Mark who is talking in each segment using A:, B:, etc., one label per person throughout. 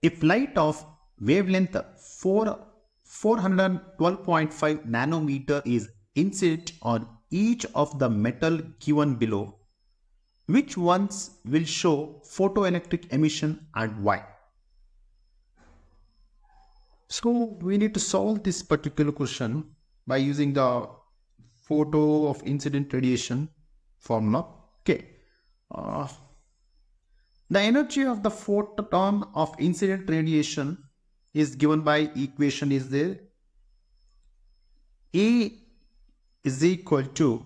A: If light of wavelength 412.5 nanometer is incident on each of the metal given below, which ones will show photoelectric emission and why? So we need to solve this particular question by using the photo of incident radiation formula. Okay. The energy of the photon of incident radiation is given by equation is there. E is equal to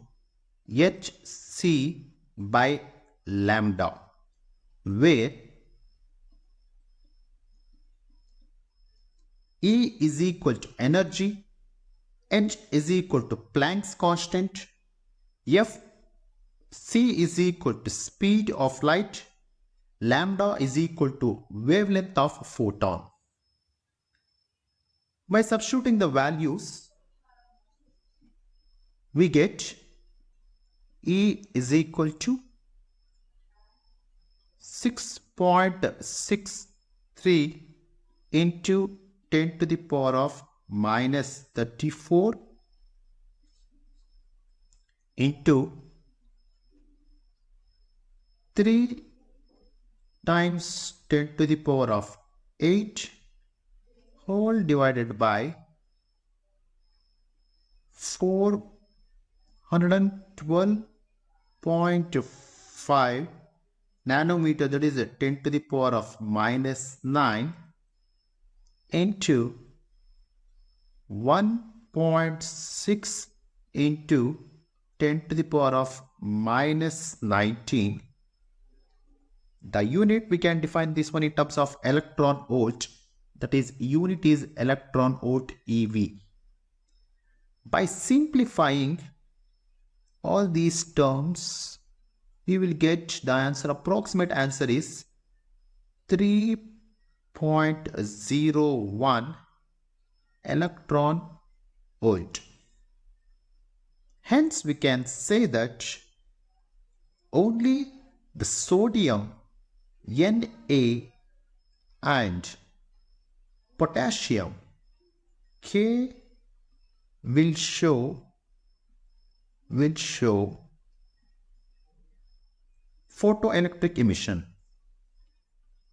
A: hc by lambda, where E is equal to energy, h is equal to Planck's constant, f c is equal to speed of light, lambda is equal to wavelength of photon. By substituting the values, we get E is equal to 6.63 into 10 to the power of minus 34 into 3 times 10 to the power of 8 whole divided by 412.5 nanometer, that is 10 to the power of minus 9 into 1.6 into 10 to the power of minus 19. The unit we can define this one in terms of electron volt, that is unit is electron volt EV. By simplifying all these terms, we will get the answer. Approximate answer is 3.01 electron volt. Hence we can say that only the sodium Na and potassium K will show photoelectric emission.